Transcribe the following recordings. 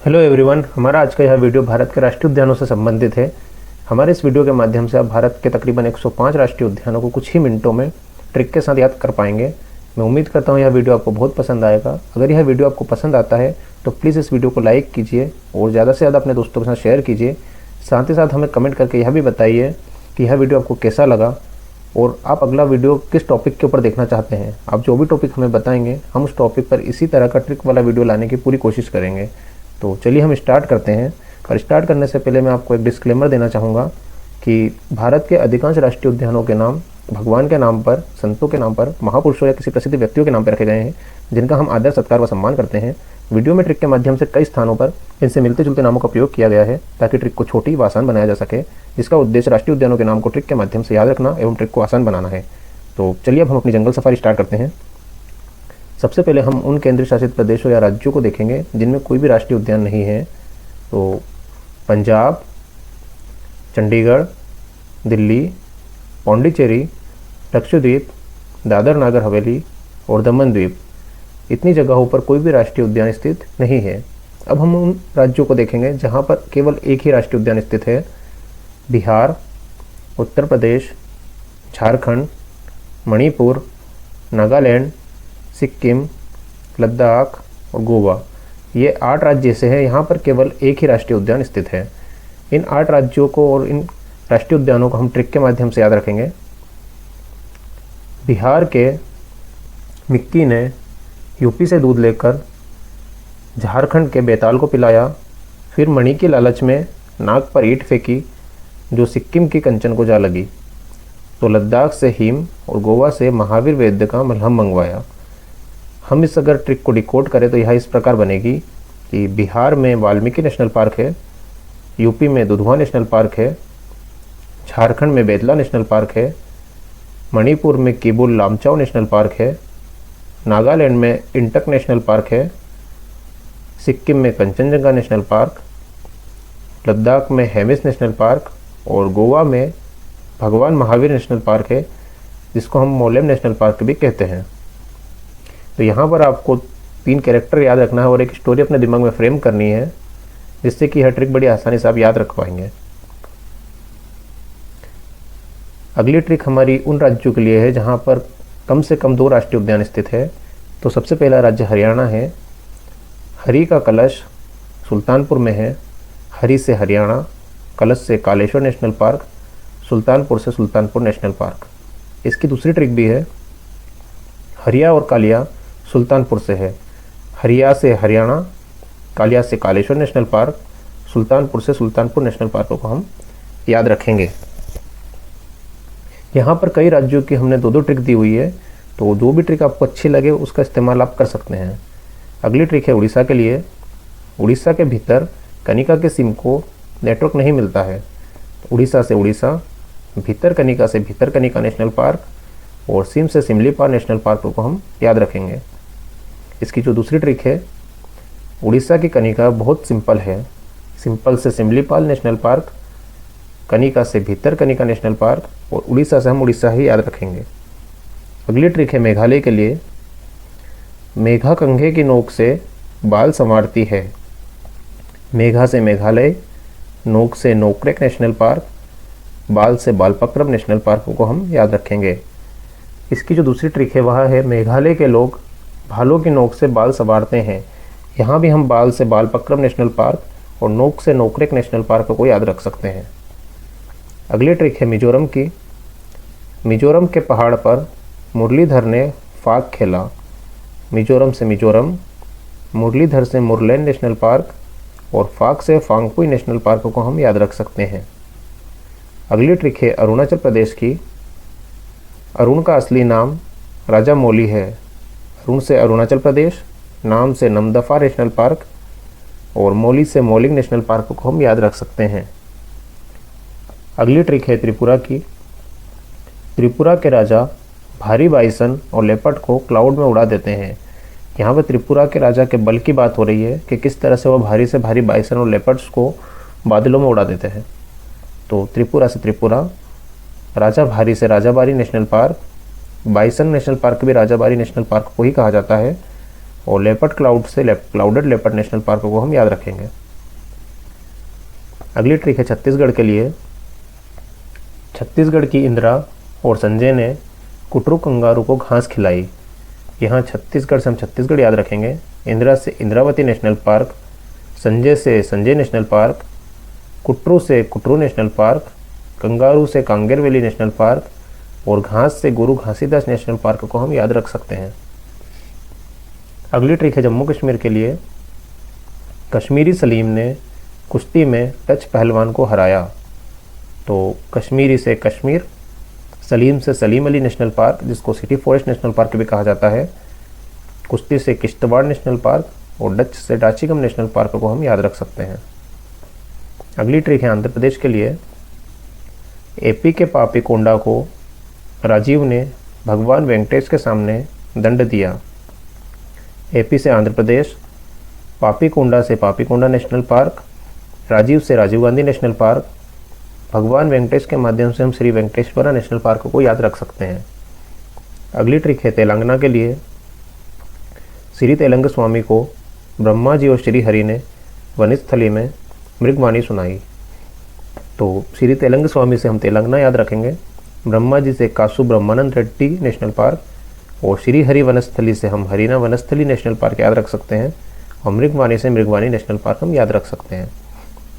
Hello everyone, हमारा आज का यह वीडियो भारत के राष्ट्रीय उद्यानों से संबंधित है। हमारे इस वीडियो के माध्यम से आप भारत के तकरीबन 105 राष्ट्रीय उद्यानों को कुछ ही मिनटों में ट्रिक के साथ याद कर पाएंगे। मैं उम्मीद करता हूँ यह वीडियो आपको बहुत पसंद आएगा। अगर यह वीडियो आपको पसंद आता है तो प्लीज़ इस वीडियो को लाइक कीजिए और ज़्यादा से ज़्यादा अपने दोस्तों के साथ शेयर कीजिए। साथ ही साथ हमें कमेंट करके यह भी बताइए कि यह वीडियो आपको कैसा लगा और आप अगला वीडियो किस टॉपिक के ऊपर देखना चाहते हैं। आप जो भी टॉपिक हमें बताएंगे हम उस टॉपिक पर इसी तरह का ट्रिक वाला वीडियो लाने की पूरी कोशिश करेंगे। तो चलिए हम स्टार्ट करते हैं। पर स्टार्ट करने से पहले मैं आपको एक डिस्क्लेमर देना चाहूँगा कि भारत के अधिकांश राष्ट्रीय उद्यानों के नाम भगवान के नाम पर, संतों के नाम पर, महापुरुषों या किसी प्रसिद्ध व्यक्तियों के नाम पर रखे गए हैं जिनका हम आदर सत्कार व सम्मान करते हैं। वीडियो में ट्रिक के माध्यम से कई स्थानों पर इनसे मिलते जुलते नामों का प्रयोग किया गया है ताकि ट्रिक को छोटी व आसान बनाया जा सके। इसका उद्देश्य राष्ट्रीय उद्यानों के नाम को ट्रिक के माध्यम से याद रखना एवं ट्रिक को आसान बनाना है। तो चलिए अब हम अपनी जंगल सफारी स्टार्ट करते हैं। सबसे पहले हम उन केंद्र शासित प्रदेशों या राज्यों को देखेंगे जिनमें कोई भी राष्ट्रीय उद्यान नहीं है। तो पंजाब, चंडीगढ़, दिल्ली, पौंडीचेरी, लक्षद्वीप, दादर नागर हवेली और दमन द्वीप, इतनी जगहों पर कोई भी राष्ट्रीय उद्यान स्थित नहीं है। अब हम उन राज्यों को देखेंगे जहाँ पर केवल एक ही राष्ट्रीय उद्यान स्थित है। बिहार, उत्तर प्रदेश, झारखंड, मणिपुर, नागालैंड, सिक्किम, लद्दाख और गोवा, ये 8 राज्य ऐसे हैं यहाँ पर केवल एक ही राष्ट्रीय उद्यान स्थित है। इन 8 राज्यों को और इन राष्ट्रीय उद्यानों को हम ट्रिक के माध्यम से याद रखेंगे। बिहार के मिक्की ने यूपी से दूध लेकर झारखंड के बेताल को पिलाया, फिर मणि की लालच में नाक पर ईंट फेंकी जो सिक्किम की कंचन को जा लगी। तो लद्दाख से हिम और गोवा से महावीर वैद्य का मलहम मंगवाया। हम इस अगर ट्रिक को डिकोड करें तो यह इस प्रकार बनेगी कि बिहार में वाल्मीकि नेशनल पार्क है, यूपी में दुधवा नेशनल पार्क है, झारखंड में बेतला नेशनल पार्क है, मणिपुर में किबुल लामचाओ नेशनल पार्क है, नागालैंड में इंटक नेशनल पार्क है, सिक्किम में कंचनजंगा नेशनल पार्क, लद्दाख में हेमिस नेशनल पार्क और गोवा में भगवान महावीर नेशनल पार्क है जिसको हम मोलेम नेशनल पार्क भी कहते हैं। तो यहाँ पर आपको 3 कैरेक्टर याद रखना है और एक स्टोरी अपने दिमाग में फ्रेम करनी है जिससे कि यह ट्रिक बड़ी आसानी से आप याद रख पाएंगे। अगली ट्रिक हमारी उन राज्यों के लिए है जहाँ पर कम से कम 2 राष्ट्रीय उद्यान स्थित है। तो सबसे पहला राज्य हरियाणा है। हरि का कलश सुल्तानपुर में है। हरि से हरियाणा, कलश से कालेश्वर नेशनल पार्क, सुल्तानपुर से सुल्तानपुर नेशनल पार्क। इसकी दूसरी ट्रिक भी है। हरिया और कालिया सुल्तानपुर से है। हरिया से हरियाणा, कालिया से कालेश्वर नेशनल पार्क, सुल्तानपुर से सुल्तानपुर नेशनल पार्क को हम याद रखेंगे। यहाँ पर कई राज्यों की हमने 2-2 ट्रिक दी हुई है, तो जो भी ट्रिक आपको अच्छी लगे उसका इस्तेमाल आप कर सकते हैं। अगली ट्रिक है उड़ीसा के लिए। उड़ीसा के भीतर कनिका के सिम को नेटवर्क नहीं मिलता है। उड़ीसा से उड़ीसा, भीतर कनिका से भीतर कनिका नेशनल पार्क और सिम से सिमलीपाल नेशनल पार्क को हम याद रखेंगे। इसकी जो दूसरी ट्रिक है, उड़ीसा की कनिका बहुत सिंपल है। सिंपल से सिमलीपाल नेशनल पार्क, कनिका से भीतर कनिका नेशनल पार्क और उड़ीसा से हम उड़ीसा ही याद रखेंगे। अगली ट्रिक है मेघालय के लिए। मेघा कंघे की नोक से बाल संवारती है। मेघा से मेघालय, नोक से नोकरेक नेशनल पार्क, बाल से बालपक्रम नेशनल पार्क को हम याद रखेंगे। इसकी जो दूसरी ट्रिक है वह है मेघालय के लोग भालों की नोक से बाल संवारते हैं। यहाँ भी हम बाल से बालपक्रम नेशनल पार्क और नोक से नोकरेक नेशनल पार्क को याद रख सकते हैं। अगली ट्रिक है मिजोरम की। मिजोरम के पहाड़ पर मुरलीधर ने फाग खेला। मिजोरम से मिजोरम, मुरलीधर से मुरलैन नेशनल पार्क और फाग से फांगपुई नेशनल पार्क को हम याद रख सकते हैं। अगली ट्रिक है अरुणाचल प्रदेश की। अरुण का असली नाम राजा मौली है। अरुण से अरुणाचल प्रदेश, नाम से नमदफा नेशनल पार्क और मौली से मौलिंग नेशनल पार्क को हम याद रख सकते हैं। अगली ट्रिक है त्रिपुरा की। त्रिपुरा के राजा भारी बाइसन और लेपर्ड को क्लाउड में उड़ा देते हैं। यहाँ पर त्रिपुरा के राजा के बल की बात हो रही है कि किस तरह से वह भारी से भारी बाइसन और लेपर्ड्स को बादलों में उड़ा देते हैं। तो त्रिपुरा से त्रिपुरा, राजा भारी से Rajabari national park, bison national park भी राजाबारी नेशनल पार्क को ही कहा जाता है और लेपर्ड क्लाउड से क्लाउडेड लेपर्ड नेशनल पार्क को हम याद रखेंगे। अगली ट्रिक है छत्तीसगढ़ के लिए। छत्तीसगढ़ की इंदिरा और संजय ने कुटरू कंगारू को घास खिलाई। यहाँ छत्तीसगढ़ से हम छत्तीसगढ़ याद रखेंगे। इंदिरा से इंद्रावती नेशनल पार्क, संजय से संजय नेशनल पार्क, कुटरू से कुटरू नेशनल पार्क, कंगारू से कांगेर वैली नेशनल पार्क और घास से गुरु घासीदास नेशनल पार्क को हम याद रख सकते हैं। अगली ट्रिक है जम्मू कश्मीर के लिए। कश्मीरी सलीम ने कुश्ती में डच पहलवान को हराया। तो कश्मीरी से कश्मीर, सलीम से सलीम अली नेशनल पार्क जिसको सिटी फॉरेस्ट नेशनल पार्क भी कहा जाता है, कुश्ती से किश्तवाड़ नेशनल पार्क और डच से डाचीगम नेशनल पार्क को हम याद रख सकते हैं। अगली ट्रिक है आंध्र प्रदेश के लिए। एपी के पापीकोंडा को राजीव ने भगवान वेंकटेश के सामने दंड दिया। एपी से आंध्र प्रदेश, पापीकोंडा से पापीकोंडा नेशनल पार्क, राजीव से राजीव गांधी नेशनल पार्क, भगवान वेंकटेश के माध्यम से हम श्री वेंकटेश्वरा नेशनल पार्क को याद रख सकते हैं। अगली ट्रिक है तेलंगाना के लिए। श्री तेलंग स्वामी को ब्रह्मा जी और श्री हरि ने वनस्थली में मृगवाणी सुनाई। तो श्री तेलंग स्वामी से हम तेलंगाना याद रखेंगे। ब्रह्मा जी से कासु ब्रह्मानंद रेड्डी नेशनल पार्क और श्री हरि वनस्थली से हम हरिना वनस्थली नेशनल पार्क याद रख सकते हैं और मृगवाणी से मृगवाणी नेशनल पार्क हम याद रख सकते हैं।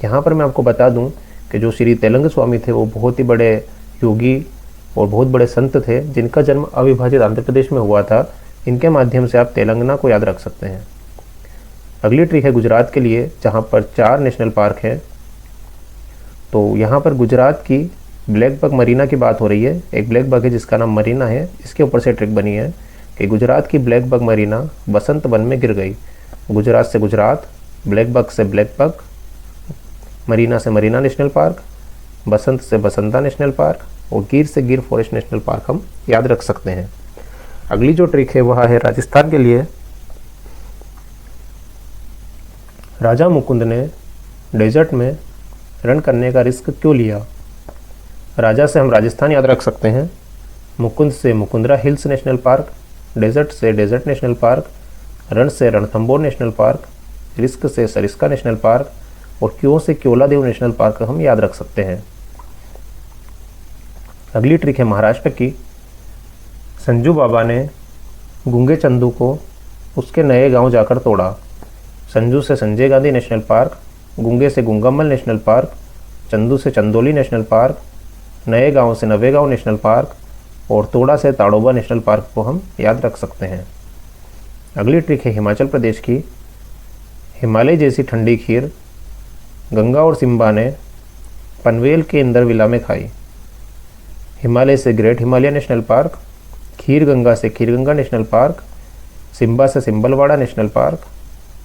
यहाँ पर मैं आपको बता दूँ कि जो श्री तेलंग स्वामी थे वो बहुत ही बड़े योगी और बहुत बड़े संत थे जिनका जन्म अविभाजित आंध्र प्रदेश में हुआ था। इनके माध्यम से आप तेलंगाना को याद रख सकते हैं। अगली ट्रिक है गुजरात के लिए, जहाँ पर 4 नेशनल पार्क हैं। तो यहाँ पर गुजरात की ब्लैक बग मरीना की बात हो रही है। एक ब्लैक बग है जिसका नाम मरीना है। इसके ऊपर से ट्रिक बनी है कि गुजरात की ब्लैक बग मरीना बसंत वन में गिर गई। गुजरात से गुजरात, ब्लैक बग से ब्लैक बग, मरीना से मरीना नेशनल पार्क, बसंत से बसंता नेशनल पार्क और गिर से गिर फॉरेस्ट नेशनल पार्क हम याद रख सकते हैं। अगली जो ट्रिक है वह है राजस्थान के लिए। राजा मुकुंद ने डेजर्ट में रन करने का रिस्क क्यों लिया? राजा से हम राजस्थान याद रख सकते हैं। मुकुंद से Mukundra hills national park, desert से डेजर्ट नेशनल पार्क, रण से रणथंबोर नेशनल पार्क, रिस्क से सरिस्का नेशनल पार्क और क्यों से क्योलादेव नेशनल पार्क हम याद रख सकते हैं। अगली ट्रिक है महाराष्ट्र की। संजू बाबा ने गुंगे चंदू को उसके नए गांव जाकर तोड़ा। संजू से संजय गांधी नेशनल पार्क, गुंगे से गुंगामल नेशनल पार्क, चंदू से चंदोली नेशनल पार्क, नए गांव से नवेगांव नेशनल पार्क और तोड़ा से ताड़ोबा नेशनल पार्क को हम याद रख सकते हैं। अगली ट्रिक है हिमाचल प्रदेश की। हिमालय जैसी ठंडी खीर गंगा और सिम्बा ने पनवेल के इंदरविला में खाई। हिमालय से ग्रेट हिमालय नेशनल पार्क, खीर गंगा से खीरगंगा नेशनल पार्क, सिम्बा से सिंबलवाड़ा नेशनल पार्क,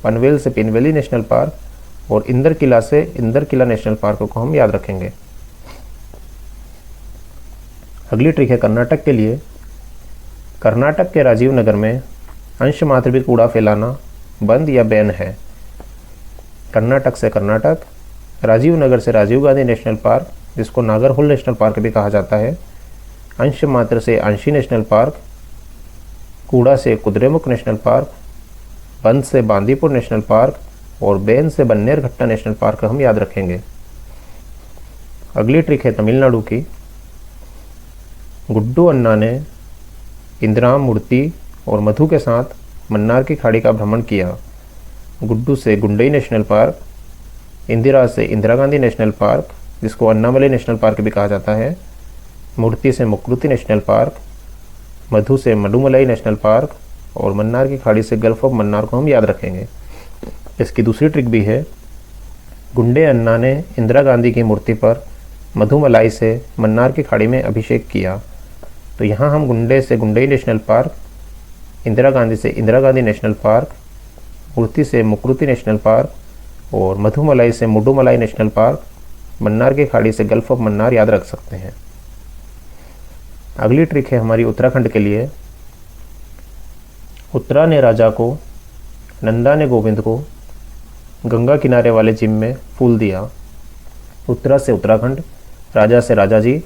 पनवेल से पिनवेली नेशनल पार्क और इंदर किला से इंदर किला नेशनल पार्क को हम याद रखेंगे। अगली ट्रिक है कर्नाटक के लिए। कर्नाटक के राजीव नगर में अंश मात्र भी कूड़ा फैलाना बंद या बैन है। कर्नाटक से कर्नाटक, राजीव नगर से राजीव गांधी नेशनल पार्क जिसको नागरहोल नेशनल पार्क भी कहा जाता है, अंश मात्र से अंशी नेशनल पार्क, कूड़ा से कुद्रेमुख नेशनल पार्क, बंद से बांदीपुर नेशनल पार्क और बैन से बन्नेरघट्टा नेशनल पार्क हम याद रखेंगे। अगली ट्रिक है तमिलनाडु की। गुड्डू अन्ना ने इंदिरा मूर्ति और मधु के साथ मन्नार की खाड़ी का भ्रमण किया। गुड्डू से गुंडई नेशनल पार्क, इंदिरा से इंदिरा गांधी नेशनल पार्क जिसको अन्नामलई नेशनल पार्क भी कहा जाता है, मूर्ति से मुकृति नेशनल पार्क, मधु से मडुमलाई नेशनल पार्क और मन्नार की खाड़ी से गल्फ ऑफ मन्नार को हम याद रखेंगे। इसकी दूसरी ट्रिक भी है। गुंडे अन्ना ने इंदिरा गांधी की मूर्ति पर मधुमलाई से मन्नार की खाड़ी में अभिषेक किया। तो यहाँ हम गुंडे से गुंडई नेशनल पार्क, इंदिरा गांधी से इंदिरा गांधी नेशनल पार्क, मूर्ति से मुकृति नेशनल पार्क और मधुमलाई से मुडुमलाई नेशनल पार्क, मन्नार की खाड़ी से गल्फ ऑफ मन्नार याद रख सकते हैं। अगली ट्रिक है हमारी उत्तराखंड के लिए। उत्तरा ने राजा को, नंदा ने गोविंद को गंगा किनारे वाले जिम में फूल दिया। उत्तरा से उत्तराखंड, राजा से राजा जी,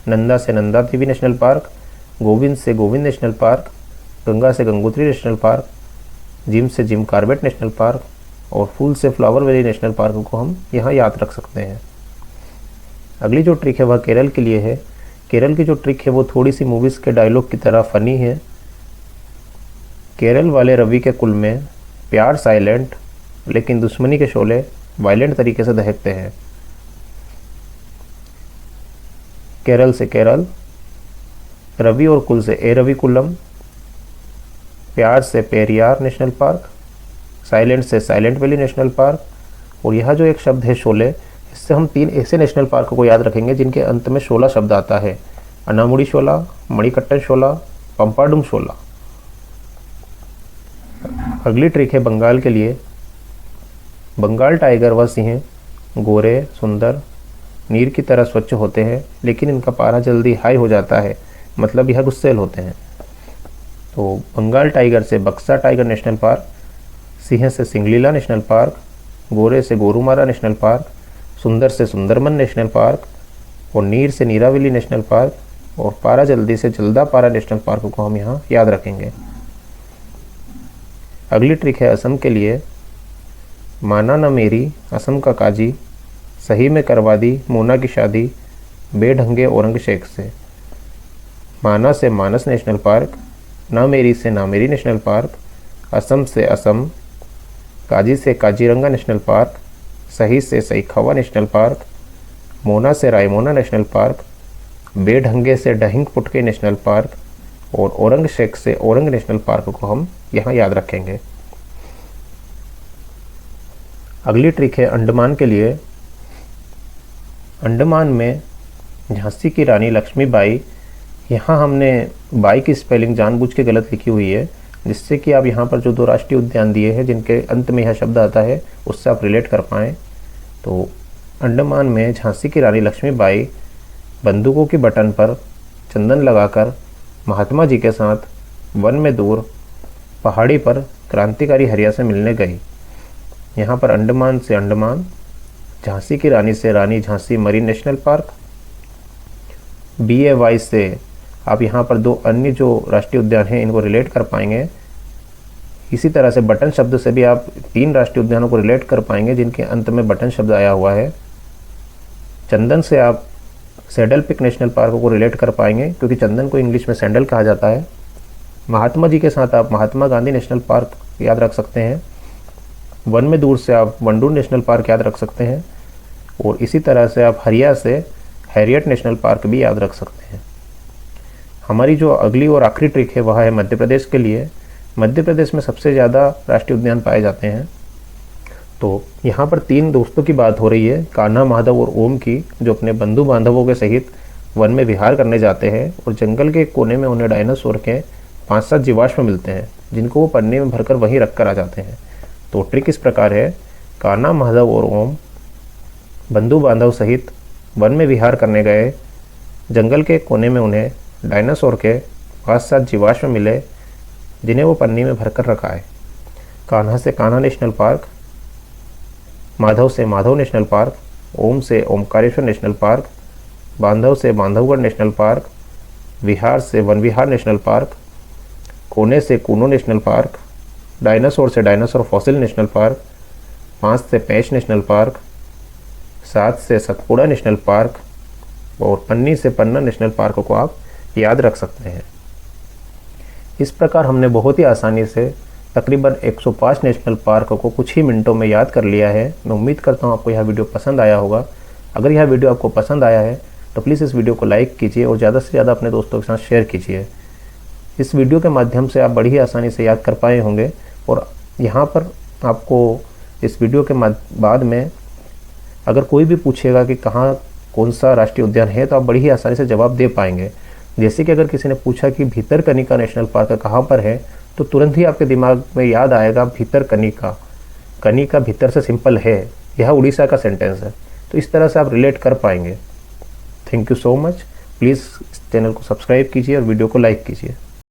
नंदा से नंदा देवी नेशनल पार्क, गोविंद से गोविंद नेशनल पार्क, गंगा से गंगोत्री नेशनल पार्क, जिम से जिम कॉर्बेट नेशनल पार्क और फूल से फ्लावर वैली नेशनल पार्क को हम यहाँ याद रख सकते हैं। अगली जो ट्रिक है वह केरल के लिए है। केरल की जो ट्रिक है वो थोड़ी सी मूवीज़ के डायलॉग की तरह फ़नी है। केरल वाले रवि के कुल में प्यार साइलेंट, लेकिन दुश्मनी के शोले वायलेंट तरीके से दहकते हैं। केरल से केरल, रवि और कुल से ए रवि कुलम, प्यार से पेरियार नेशनल पार्क, साइलेंट से साइलेंट वैली नेशनल पार्क, और यह जो एक शब्द है शोले, इससे हम 3 ऐसे नेशनल पार्क को याद रखेंगे जिनके अंत में शोला शब्द आता है। अनामुड़ी शोला, मणिकट्टन शोला, पंपाडुम शोला। अगली ट्रिक है बंगाल के लिए। बंगाल टाइगर व सिंह गोरे, सुंदर, नीर की तरह स्वच्छ होते हैं, लेकिन इनका पारा जल्दी हाई हो जाता है, मतलब यह गुस्सैल होते हैं। तो बंगाल टाइगर से बक्सा टाइगर नेशनल पार्क, सिंह से सिंगलीला नेशनल पार्क, गोरे से गोरुमारा नेशनल पार्क, सुंदर से सुंदरमन नेशनल पार्क और नीर से नीरावली नेशनल पार्क और पारा जल्दी से जल्दा पारा नेशनल पार्क को हम यहाँ याद रखेंगे। अगली ट्रिक है असम के लिए। माना न मेरी असम का काजी, सही में करवा दी मोना की शादी बेढंगे औरंगजेब से। माना से मानस नेशनल पार्क, ना मेरी से ना मेरी नेशनल पार्क, असम से असम, काजी से काजीरंगा नेशनल पार्क, सही से सईखवा नेशनल पार्क, मोना से रायमोना नेशनल पार्क, बेढंगे से डहिंग पुटके नेशनल पार्क और औरंगजेब से औरंग नेशनल पार्क को हम यहाँ याद रखेंगे। अगली ट्रिक है अंडमान के लिए। अंडमान में झांसी की रानी लक्ष्मीबाई, यहाँ हमने बाई की स्पेलिंग जानबूझ के गलत लिखी हुई है, जिससे कि आप यहाँ पर जो 2 राष्ट्रीय उद्यान दिए हैं जिनके अंत में यह शब्द आता है उससे आप रिलेट कर पाएँ। तो अंडमान में झांसी की रानी लक्ष्मीबाई बंदूकों की बटन पर चंदन लगाकर महात्मा जी के साथ वन में दूर पहाड़ी पर क्रांतिकारी हरिया से मिलने गई। यहाँ पर अंडमान से अंडमान, झांसी की रानी से Rani Jhansi marine national park, BAY से आप यहाँ पर 2 अन्य जो राष्ट्रीय उद्यान हैं इनको रिलेट कर पाएंगे। इसी तरह से बटन शब्द से भी आप 3 राष्ट्रीय उद्यानों को रिलेट कर पाएंगे जिनके अंत में बटन शब्द आया हुआ है। चंदन से आप सैडल पिक नेशनल पार्क को रिलेट कर पाएंगे क्योंकि चंदन को इंग्लिश में सैंडल कहा जाता है। महात्मा जी के साथ आप महात्मा गांधी नेशनल पार्क याद रख सकते हैं। वन में दूर से आप वंडूर नेशनल पार्क याद रख सकते हैं और इसी तरह से आप हरिया से हैरियट नेशनल पार्क भी याद रख सकते हैं। हमारी जो अगली और आखिरी ट्रिक है वह है मध्य प्रदेश के लिए। मध्य प्रदेश में सबसे ज़्यादा राष्ट्रीय उद्यान पाए जाते हैं। तो यहाँ पर 3 दोस्तों की बात हो रही है, कान्हा, माधव और ओम की, जो अपने बंधु बांधवों के सहित वन में विहार करने जाते हैं और जंगल के कोने में उन्हें डायनासोर के 5-7 जीवाश्म मिलते हैं जिनको वो पन्नी में भरकर वहीं रख कर आ जाते हैं। तो ट्रिक इस प्रकार है, कान्हा, माधव और ओम बंधु बांधव सहित वन में विहार करने गए, जंगल के कोने में उन्हें डायनासोर के 5-7 जीवाश्म मिले जिन्हें वो पन्नी में भरकर रखाए। कान्हा से कान्हा नेशनल पार्क, माधव से माधव नेशनल पार्क, ओम से ओमकारेश्वर नेशनल पार्क, बांधव से बांधवगढ़ नेशनल पार्क, विहार से वन विहार नेशनल पार्क, कोने से कूनो नेशनल पार्क, डायनासोर से डायनासोर फॉसिल नेशनल पार्क, 5 से पेंच नेशनल पार्क, 7 से सतपुड़ा नेशनल पार्क और पन्नी से पन्ना नेशनल पार्क को आप याद रख सकते हैं। इस प्रकार हमने बहुत ही आसानी से तकरीबन 105 नेशनल पार्क को कुछ ही मिनटों में याद कर लिया है। मैं उम्मीद करता हूँ आपको यह वीडियो पसंद आया होगा। अगर यह वीडियो आपको पसंद आया है तो प्लीज़ इस वीडियो को लाइक कीजिए और ज़्यादा से ज़्यादा अपने दोस्तों के साथ शेयर कीजिए। इस वीडियो के माध्यम से आप बड़ी ही आसानी से याद कर पाए होंगे और यहाँ पर आपको इस वीडियो के बाद में अगर कोई भी पूछेगा कि कहाँ कौन सा राष्ट्रीय उद्यान है तो आप बड़ी ही आसानी से जवाब दे पाएंगे। जैसे कि अगर किसी ने पूछा कि भितरकनिका नेशनल पार्क कहाँ पर है तो तुरंत ही आपके दिमाग में याद आएगा भितरकनिका। कनिका भीतर से सिंपल है, यह उड़ीसा का सेंटेंस है। तो इस तरह से आप रिलेट कर पाएंगे। Thank you so much. Please channel को सब्सक्राइब कीजिए और वीडियो को लाइक कीजिए।